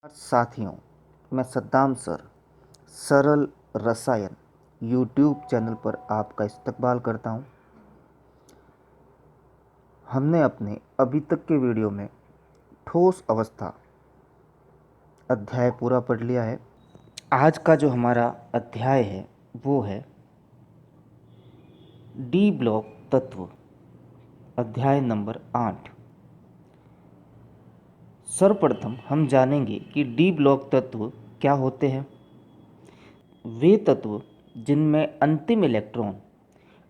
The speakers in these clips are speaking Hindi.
साथियों, मैं सद्दाम सर सरल रसायन यूट्यूब चैनल पर आपका इस्तकबाल करता हूं। हमने अपने अभी तक के वीडियो में ठोस अवस्था अध्याय पूरा पढ़ लिया है। आज का जो हमारा अध्याय है वो है डी ब्लॉक तत्व, अध्याय नंबर 8। सर्वप्रथम हम जानेंगे कि डी ब्लॉक तत्व क्या होते हैं। वे तत्व जिनमें अंतिम इलेक्ट्रॉन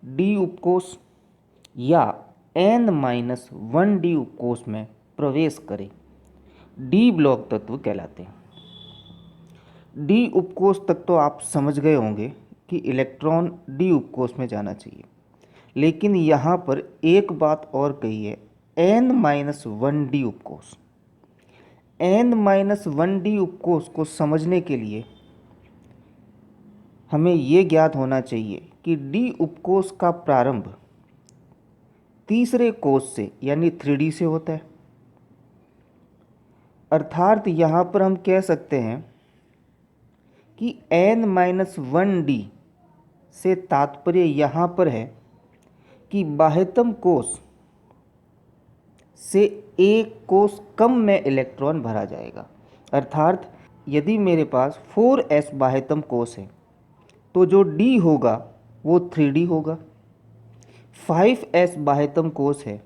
डी उपकोष या n-1 डी उपकोष में प्रवेश करे डी ब्लॉक तत्व कहलाते हैं। डी उपकोष तक तो आप समझ गए होंगे कि इलेक्ट्रॉन डी उपकोष में जाना चाहिए, लेकिन यहाँ पर एक बात और कही है, n-1 डी उपकोष। n-1 डी उपकोष को समझने के लिए हमें ये ज्ञात होना चाहिए कि डी उपकोष का प्रारंभ तीसरे कोष से यानी 3D से होता है। अर्थात यहाँ पर हम कह सकते हैं कि n-1 डी से तात्पर्य यहाँ पर है कि बाह्यतम कोष से एक कोष कम में इलेक्ट्रॉन भरा जाएगा। अर्थात यदि मेरे पास 4s बाह्यतम कोष है तो जो D होगा वो 3D होगा। 5s बाह्यतम कोष है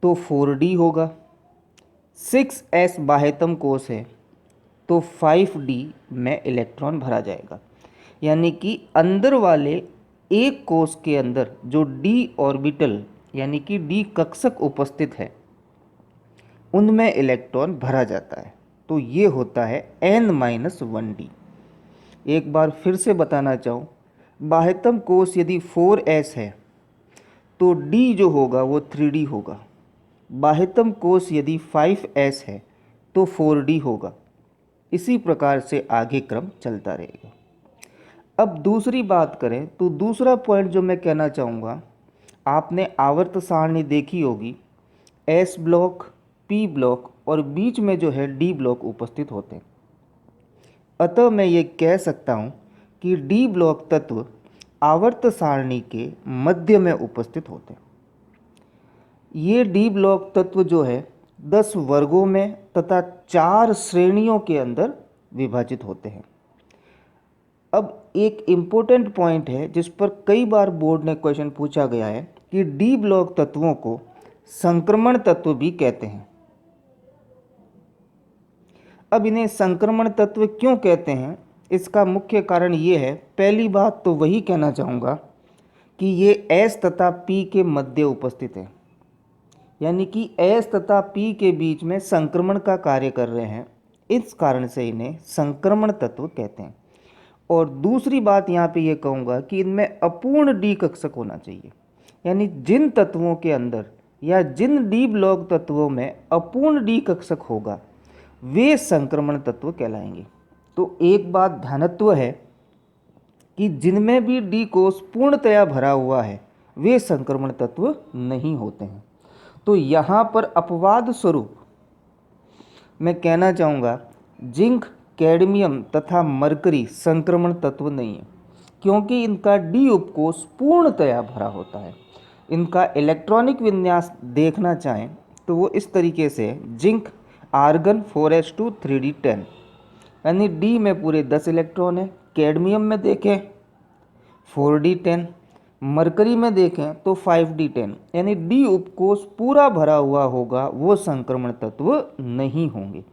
तो 4D होगा। 6s बाह्यतम कोष है तो 5D में इलेक्ट्रॉन भरा जाएगा। यानी कि अंदर वाले एक कोष के अंदर जो D ऑर्बिटल यानी कि D कक्षक उपस्थित है उनमें इलेक्ट्रॉन भरा जाता है। तो ये होता है n-1 डी। एक बार फिर से बताना चाहूँ, बाह्यतम कोष यदि 4s है तो D जो होगा वो 3D होगा। बाह्यतम कोष यदि 5s है तो 4D होगा। इसी प्रकार से आगे क्रम चलता रहेगा। अब दूसरी बात करें तो दूसरा पॉइंट जो मैं कहना चाहूँगा, आपने आवर्त सारणी देखी होगी, S ब्लॉक, P ब्लॉक और बीच में जो है D ब्लॉक उपस्थित होते हैं। अतः मैं ये कह सकता हूँ कि डी ब्लॉक तत्व आवर्त सारणी के मध्य में उपस्थित होते हैं। ये डी ब्लॉक तत्व जो है 10 वर्गों में तथा 4 श्रेणियों के अंदर विभाजित होते हैं। अब एक इम्पोर्टेंट पॉइंट है जिस पर कई बार बोर्ड ने क्वेश्चन पूछा गया है कि डी ब्लॉक तत्वों को संक्रमण तत्व भी कहते हैं। अब इन्हें संक्रमण तत्व क्यों कहते हैं, इसका मुख्य कारण ये है, पहली बात तो वही कहना चाहूँगा कि ये S तथा P के मध्य उपस्थित है, यानी कि S तथा P के बीच में संक्रमण का कार्य कर रहे हैं। इस कारण से इन्हें संक्रमण तत्व कहते हैं। और दूसरी बात यहाँ पे ये कहूँगा कि इनमें अपूर्ण डी कक्षक होना चाहिए, यानी जिन तत्वों के अंदर या जिन डी ब्लॉक तत्वों में अपूर्ण डी कक्षक होगा वे संक्रमण तत्व कहलाएंगे। तो एक बात ध्यानत्व है कि जिनमें भी डी कोष पूर्णतया भरा हुआ है वे संक्रमण तत्व नहीं होते हैं। तो यहाँ पर अपवाद स्वरूप मैं कहना चाहूँगा जिंक, कैडमियम तथा मरकरी संक्रमण तत्व नहीं है, क्योंकि इनका डी उपकोष पूर्णतया भरा होता है। इनका इलेक्ट्रॉनिक विन्यास देखना चाहें तो वो इस तरीके से जिंक आर्गन 4s2 3d10, यानी डी में पूरे 10 इलेक्ट्रॉन है। कैडमियम में देखें 4d10, मरकरी में देखें तो 5d10, यानी डी उपकोष पूरा भरा हुआ होगा, वो संक्रमण तत्व नहीं होंगे।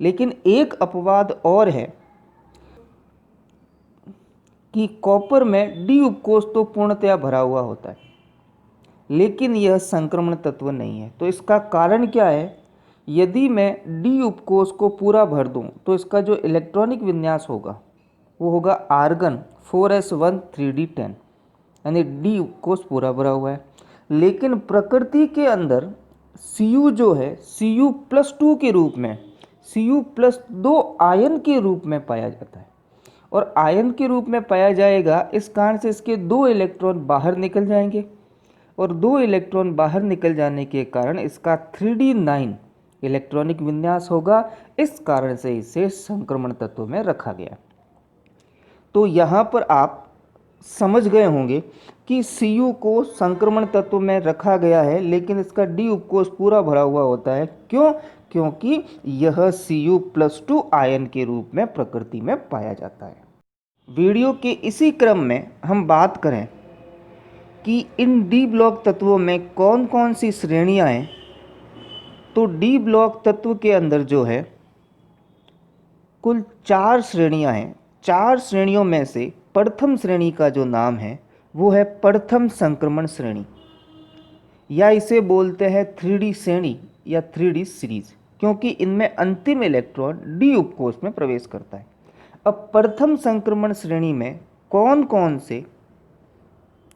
लेकिन एक अपवाद और है कि कॉपर में डी उपकोष तो पूर्णतया भरा हुआ होता है, लेकिन यह संक्रमण तत्व नहीं है। तो इसका कारण क्या है, यदि मैं डी उपकोष को पूरा भर दूं तो इसका जो इलेक्ट्रॉनिक विन्यास होगा वो होगा आर्गन 4s1 3d10, यानी डी उपकोष पूरा भरा हुआ है। लेकिन प्रकृति के अंदर Cu जो है Cu+2 के रूप में, Cu+2 आयन के रूप में पाया जाता है, और आयन के रूप में पाया जाएगा। इस कारण से इसके 2 इलेक्ट्रॉन बाहर निकल जाएंगे, और 2 इलेक्ट्रॉन बाहर निकल जाने के कारण इसका 3d9 इलेक्ट्रॉनिक विन्यास होगा, इस कारण से इसे संक्रमण तत्व में रखा गया। तो यहाँ पर आप समझ गए होंगे कि Cu को संक्रमण तत्व में रखा गया है, लेकिन इसका D उपकोष पूरा भरा हुआ होता है। क्यों? क्योंकि यह Cu+2 आयन के रूप में प्रकृति में पाया जाता है। वीडियो के इसी क्रम में हम बात करें कि इन D ब्लॉक तत्वों में कौन कौन सी श्रेणियां हैं, तो D ब्लॉक तत्व के अंदर जो है कुल 4 श्रेणियां हैं। 4 श्रेणियों में से प्रथम श्रेणी का जो नाम है वो है प्रथम संक्रमण श्रेणी, या इसे बोलते हैं 3D श्रेणी या 3D सीरीज, क्योंकि इनमें अंतिम इलेक्ट्रॉन D उपकोष में प्रवेश करता है। अब प्रथम संक्रमण श्रेणी में कौन कौन से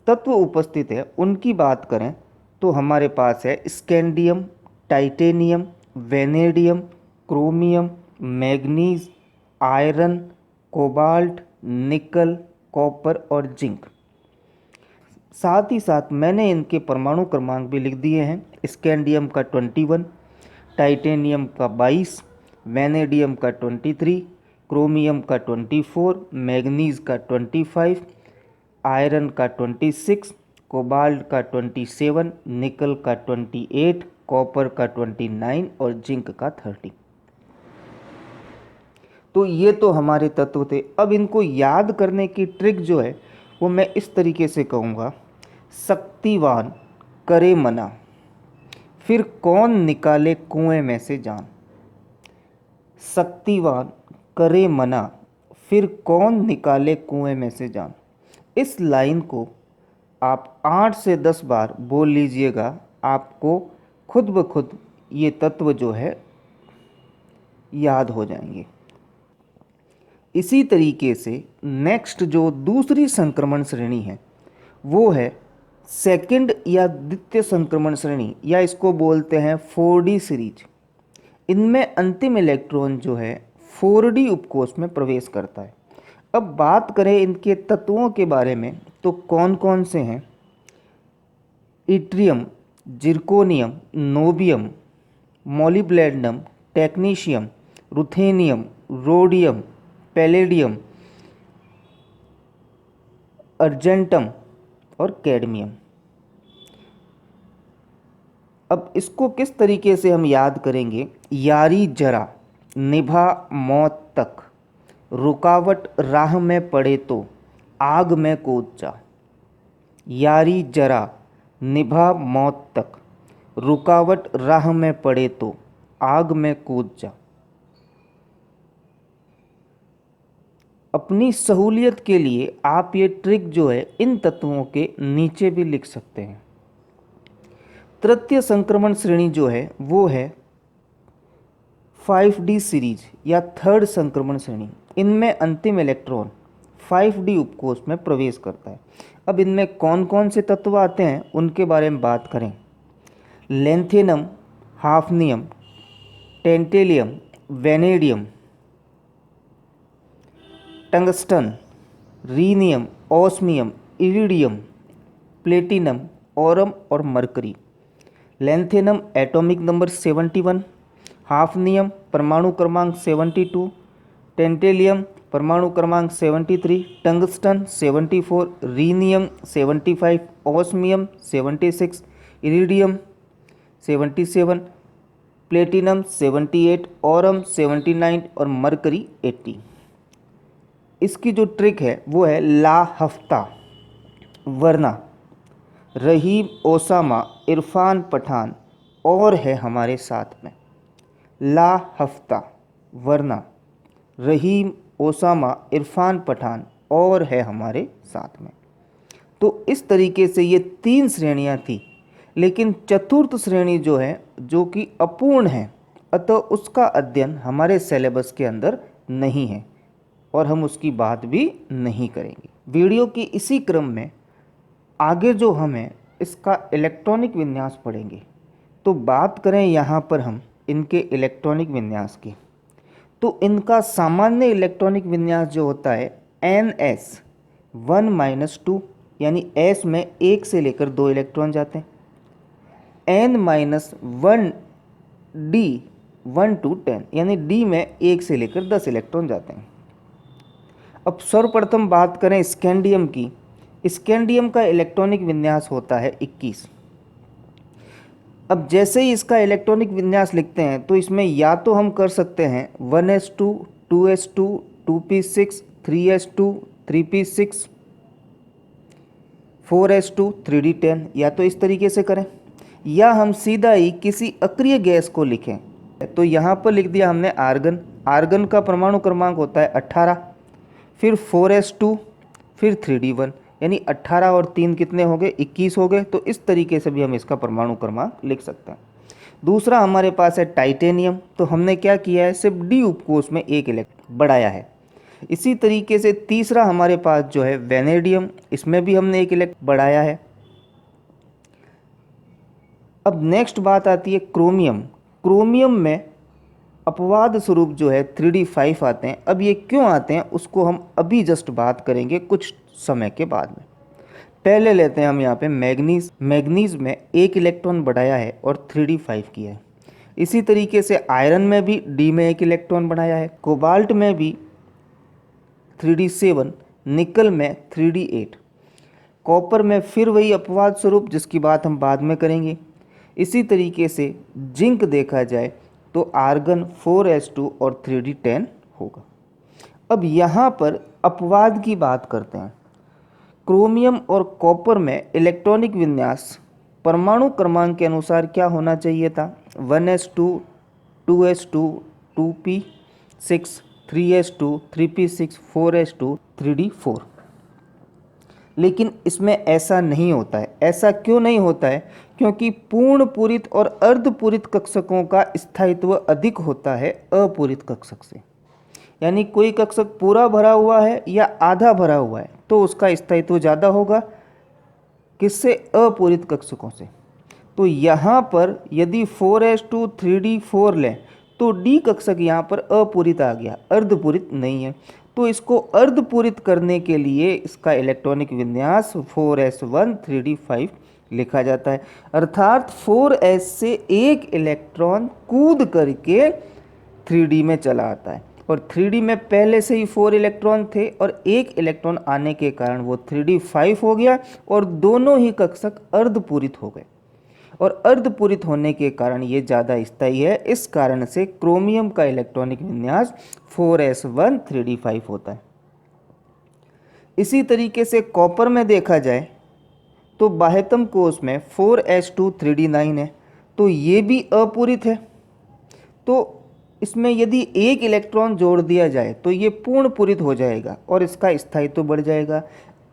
तत्व उपस्थित है उनकी बात करें तो हमारे पास है scandium, titanium, vanadium, chromium, manganese, iron, cobalt, निकल, कॉपर और जिंक। साथ ही साथ मैंने इनके परमाणु क्रमांक भी लिख दिए हैं। स्कैंडियम का 21, टाइटेनियम का 22, वेनेडियम का 23, क्रोमियम का 24, मैग्नीज का 25, आयरन का 26, कोबाल्ट का 27, निकल का 28, कॉपर का 29 और जिंक का 30। तो ये तो हमारे तत्व थे। अब इनको याद करने की ट्रिक जो है वो मैं इस तरीके से कहूँगा, शक्तिवान करे मना, फिर कौन निकाले कुएं में से जान। शक्तिवान करे मना, फिर कौन निकाले कुएं में से जान। इस लाइन को आप 8 से 10 बार बोल लीजिएगा, आपको खुद ब खुद ये तत्व जो है याद हो जाएंगे। इसी तरीके से नेक्स्ट जो दूसरी संक्रमण श्रेणी है वो है सेकंड या द्वितीय संक्रमण श्रेणी, या इसको बोलते हैं 4D सीरीज। इनमें अंतिम इलेक्ट्रॉन जो है 4D उपकोष में प्रवेश करता है। अब बात करें इनके तत्वों के बारे में तो कौन कौन से हैं। Yttrium, zirconium, niobium, molybdenum, technetium, ruthenium, rhodium, palladium, argentum और कैडमियम। अब इसको किस तरीके से हम याद करेंगे। यारी जरा निभा मौत तक, रुकावट राह में पड़े तो आग में कूद जा। यारी जरा निभा मौत तक, रुकावट राह में पड़े तो आग में कूद जा। अपनी सहूलियत के लिए आप ये ट्रिक जो है इन तत्वों के नीचे भी लिख सकते हैं। तृतीय संक्रमण श्रेणी जो है वो है 5D सीरीज या थर्ड संक्रमण श्रेणी। इनमें अंतिम इलेक्ट्रॉन 5D उपकोष में प्रवेश करता है। अब इनमें कौन कौन से तत्व आते हैं उनके बारे में बात करें। Lanthanum, hafnium, tantalum, vanadium, tungsten, rhenium, osmium, iridium, platinum, aurum और mercury. Lanthanum atomic number 71, hafnium परमाणु क्रमांक 72, टेंटेलियम परमाणु क्रमांक 73, tungsten 74, rhenium 75, osmium 76, iridium 77, platinum 78, aurum 79 और मरकरी 80। इसकी जो ट्रिक है वो है ला हफ्ता, वरना रहीम, ओसामा, इरफान पठान और है हमारे साथ में। ला हफ्ता, वरना रहीम, ओसामा, इरफान पठान और है हमारे साथ में। तो इस तरीके से ये 3 श्रेणियां थी, लेकिन चतुर्थ श्रेणी जो है जो कि अपूर्ण है, अतः उसका अध्ययन हमारे सिलेबस के अंदर नहीं है और हम उसकी बात भी नहीं करेंगे। वीडियो की इसी क्रम में आगे जो हमें इसका इलेक्ट्रॉनिक विन्यास पढ़ेंगे, तो बात करें यहाँ पर हम इनके इलेक्ट्रॉनिक विन्यास की, तो इनका सामान्य इलेक्ट्रॉनिक विन्यास जो होता है NS1-2, यानी S में 1 से लेकर 2 इलेक्ट्रॉन जाते हैं। N-1D 1 to 10, यानी डी में 1 से लेकर 10 इलेक्ट्रॉन जाते हैं। अब सर्वप्रथम बात करें स्कैंडियम की। स्कैंडियम का इलेक्ट्रॉनिक विन्यास होता है 21। अब जैसे ही इसका इलेक्ट्रॉनिक विन्यास लिखते हैं तो इसमें या तो हम कर सकते हैं 1s2 2s2 2p6 3s2 3p6 4s2 3d10, या तो इस तरीके से करें, या हम सीधा ही किसी अक्रिय गैस को लिखें। तो यहाँ पर लिख दिया हमने आर्गन। आर्गन का परमाणु क्रमांक होता है 18, फिर 4s2, फिर 3d1, यानी 18 और 3 कितने हो गए, 21 हो गए। तो इस तरीके से भी हम इसका परमाणु क्रमांक लिख सकते हैं। दूसरा हमारे पास है टाइटेनियम। तो हमने क्या किया है, सिर्फ डी उपकोष में एक इलेक्ट्रॉन बढ़ाया है। इसी तरीके से तीसरा हमारे पास जो है वेनेडियम, इसमें भी हमने एक इलेक्ट्रॉन बढ़ाया है। अब नेक्स्ट बात आती है क्रोमियम। क्रोमियम में अपवाद स्वरूप जो है 3d5 आते हैं। अब ये क्यों आते हैं उसको हम अभी जस्ट बात करेंगे कुछ समय के बाद में। पहले लेते हैं हम यहाँ पे मैग्नीज। मैग्नीज में एक इलेक्ट्रॉन बढ़ाया है और 3d5 किया है। इसी तरीके से आयरन में भी डी में एक इलेक्ट्रॉन बढ़ाया है। कोबाल्ट में भी 3d7, निकल में 3d8, कॉपर में फिर वही अपवाद स्वरूप जिसकी बात हम बाद में करेंगे। इसी तरीके से जिंक देखा जाए तो आर्गन 4s2 और 3d10 होगा। अब यहाँ पर अपवाद की बात करते हैं। क्रोमियम और कॉपर में इलेक्ट्रॉनिक विन्यास परमाणु क्रमांक के अनुसार क्या होना चाहिए था, 1s2 2s2 2p6 3s2 3p6 4s2 3d4। लेकिन इसमें ऐसा नहीं होता है। ऐसा क्यों नहीं होता है, क्योंकि पूर्ण पूरित और अर्धपूरित कक्षकों का स्थायित्व अधिक होता है अपूरित कक्षक से। यानी कोई कक्षक पूरा भरा हुआ है या आधा भरा हुआ है तो उसका स्थायित्व ज़्यादा होगा किससे, अपूरित कक्षकों से। तो यहाँ पर यदि 4s2 3d4 लें तो डी कक्षक यहाँ पर अपूरित आ गया, अर्धपूरित नहीं है। तो इसको अर्धपूरित करने के लिए इसका इलेक्ट्रॉनिक विन्यास 4s1 3d5 लिखा जाता है। अर्थात 4s से एक इलेक्ट्रॉन कूद करके 3d में चला आता है, और 3d में पहले से ही 4 इलेक्ट्रॉन थे और एक इलेक्ट्रॉन आने के कारण वो 3d5 हो गया और दोनों ही कक्षक अर्धपूरित हो गए। और अर्धपूरित होने के कारण ये ज़्यादा स्थायी है। इस कारण से क्रोमियम का इलेक्ट्रॉनिक विन्यास 4s1 3d5 होता है। इसी तरीके से कॉपर में देखा जाए तो बाह्यतम कोष में 4s2 3d9 है, तो ये भी अपूरित है। तो इसमें यदि एक इलेक्ट्रॉन जोड़ दिया जाए तो ये पूर्ण पूरित हो जाएगा और इसका स्थायित्व बढ़ जाएगा।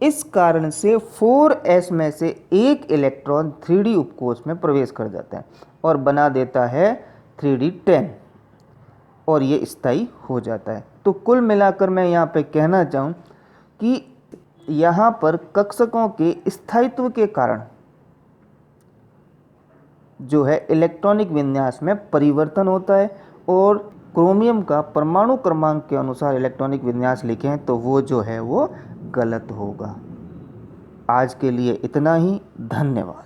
इस कारण से 4s में से एक इलेक्ट्रॉन 3d उपकोष में प्रवेश कर जाता है और बना देता है 3d10 और ये स्थायी हो जाता है। तो कुल मिलाकर मैं यहाँ पे कहना चाहूँ कि यहाँ पर कक्षकों के स्थायित्व के कारण जो है इलेक्ट्रॉनिक विन्यास में परिवर्तन होता है, और क्रोमियम का परमाणु क्रमांक के अनुसार इलेक्ट्रॉनिक विन्यास लिखें तो वो जो है वो गलत होगा। आज के लिए इतना ही, धन्यवाद।